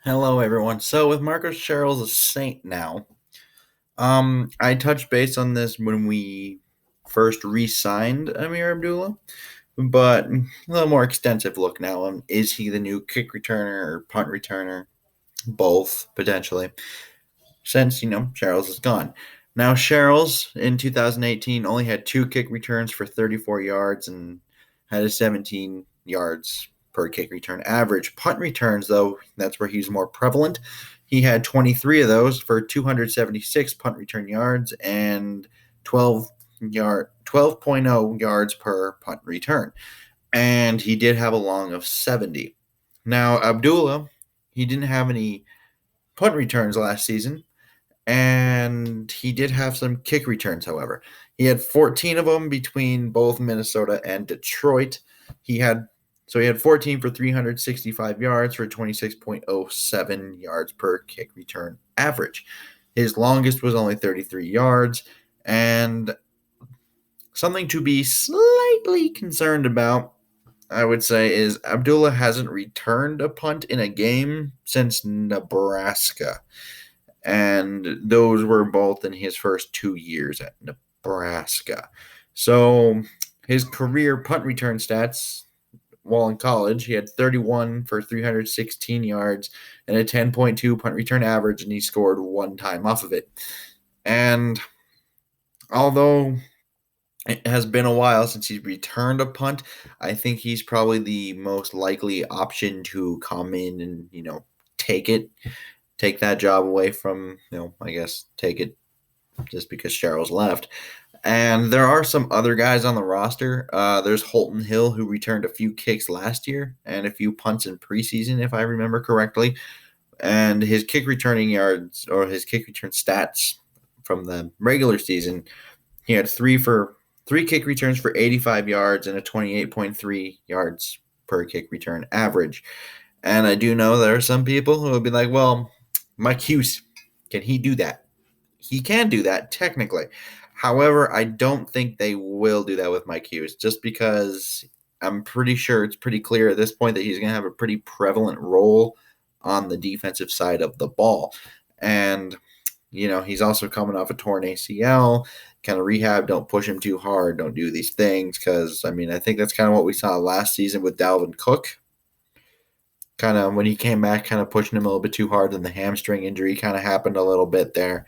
Hello, everyone. So with Marcus Sherels a Saint now, I touched base on this when we first re-signed Amir Abdullah, but a little more extensive look now on is he the new kick returner or punt returner? Both potentially, since Sherels is gone. Now Sherels in 2018 only had two kick returns for 34 yards and had a 17 yards per kick return average. Punt returns, though, that's where he's more prevalent. He had 23 of those for 276 punt return yards and 12.0 yards per punt return. And he did have a long of 70. Now Abdullah, he didn't have any punt returns last season, and he did have some kick returns, however. He had 14 of them between both Minnesota and Detroit. He had 14 for 365 yards for 26.07 yards per kick return average. His longest was only 33 yards, and something to be slightly concerned about, I would say, is Abdullah hasn't returned a punt in a game since Nebraska, and those were both in his first 2 years at Nebraska. So his career punt return stats while in college, he had 31 for 316 yards and a 10.2 punt return average, and he scored one time off of it. And although it has been a while since he's returned a punt, I think he's probably the most likely option to come in and, take that job away from, I guess, take it just because Sherels left. And there are some other guys on the roster. There's Holton Hill, who returned a few kicks last year and a few punts in preseason, if I remember correctly. And his kick returning yards or his kick return stats from the regular season, he had three kick returns for 85 yards and a 28.3 yards per kick return average. And I do know there are some people who will be like, well, Mike Hughes, can he do that? He can do that technically. However, I don't think they will do that with Mike Hughes just because I'm pretty sure it's pretty clear at this point that he's going to have a pretty prevalent role on the defensive side of the ball. And, he's also coming off a torn ACL, kind of rehab. Don't push him too hard. Don't do these things because, I think that's kind of what we saw last season with Dalvin Cook. Kind of when he came back, kind of pushing him a little bit too hard, and the hamstring injury kind of happened a little bit there.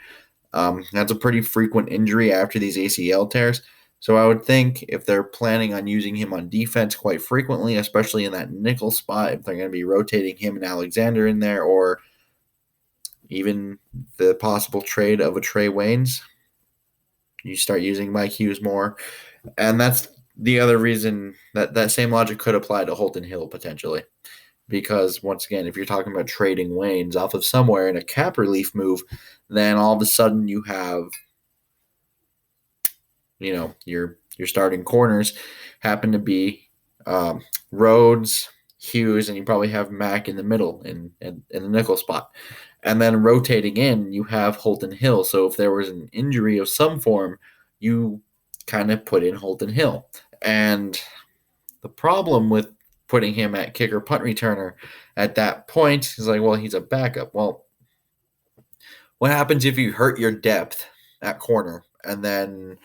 That's a pretty frequent injury after these ACL tears. So I would think if they're planning on using him on defense quite frequently, especially in that nickel spot, if they're going to be rotating him and Alexander in there, or even the possible trade of a Trey Waynes, you start using Mike Hughes more. And that's the other reason that same logic could apply to Holton Hill potentially. Because once again, if you're talking about trading Waynes off of somewhere in a cap relief move, then all of a sudden you have, your starting corners happen to be Rhodes, Hughes, and you probably have Mack in the middle in the nickel spot. And then rotating in, you have Holton Hill. So if there was an injury of some form, you kind of put in Holton Hill. And the problem with putting him at kicker punt returner at that point is like, well, he's a backup. Well, what happens if you hurt your depth at corner and then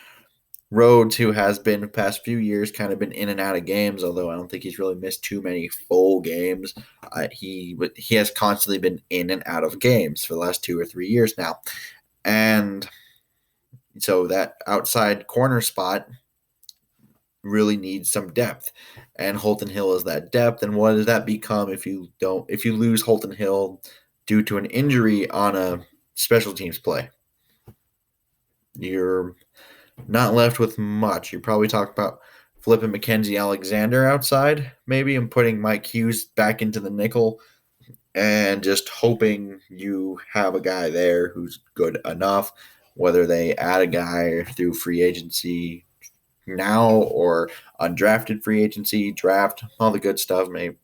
Rhodes, who has been the past few years kind of been in and out of games, although I don't think he's really missed too many full games. He has constantly been in and out of games for the last 2 or 3 years now, and so that outside corner spot really needs some depth, and Holton Hill is that depth. And what does that become if you lose Holton Hill due to an injury on a special teams play? You're not left with much. You probably talk about flipping Mackenzie Alexander outside, maybe, and putting Mike Hughes back into the nickel, and just hoping you have a guy there who's good enough, whether they add a guy through free agency now or undrafted free agency, draft, all the good stuff, maybe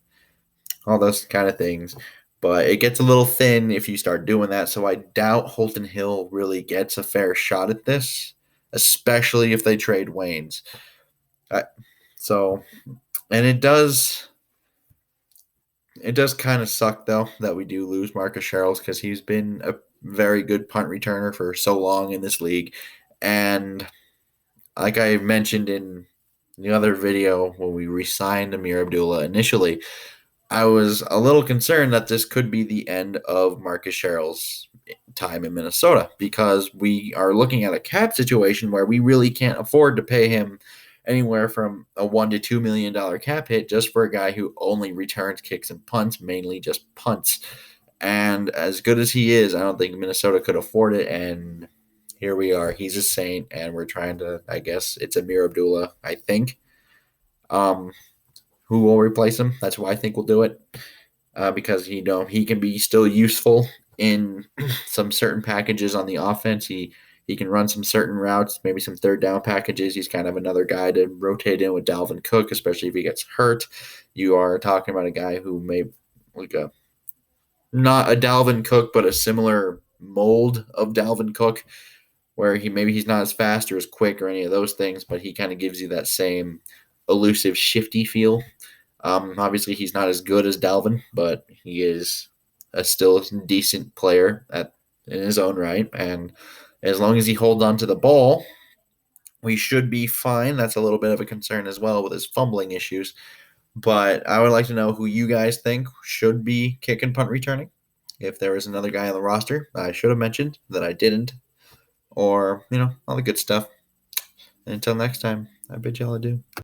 all those kind of things. But it gets a little thin if you start doing that. So I doubt Holton Hill really gets a fair shot at this, especially if they trade Waynes. And it does. It does kind of suck though that we do lose Marcus Sherels because he's been a very good punt returner for so long in this league, and like I mentioned in the other video when we re-signed Amir Abdullah initially, I was a little concerned that this could be the end of Marcus Sherels' time in Minnesota because we are looking at a cap situation where we really can't afford to pay him anywhere from a $1 to $2 million cap hit just for a guy who only returns kicks and punts, mainly just punts. And as good as he is, I don't think Minnesota could afford it. And here we are. He's a saint, and we're trying to. I guess it's Amir Abdullah. I think. Um, who will replace him? That's who I think will do it because he can be still useful in some certain packages on the offense. He can run some certain routes, maybe some third down packages. He's kind of another guy to rotate in with Dalvin Cook, especially if he gets hurt. You are talking about a guy who may like a not a Dalvin Cook, but a similar mold of Dalvin Cook, where he's not as fast or as quick or any of those things, but he kind of gives you that same elusive, shifty feel. Obviously, he's not as good as Dalvin, but he is a still decent player in his own right. And as long as he holds on to the ball, we should be fine. That's a little bit of a concern as well with his fumbling issues. But I would like to know who you guys think should be kick and punt returning. If there is another guy on the roster I should have mentioned that I didn't, or all the good stuff. And until next time, I bid y'all adieu.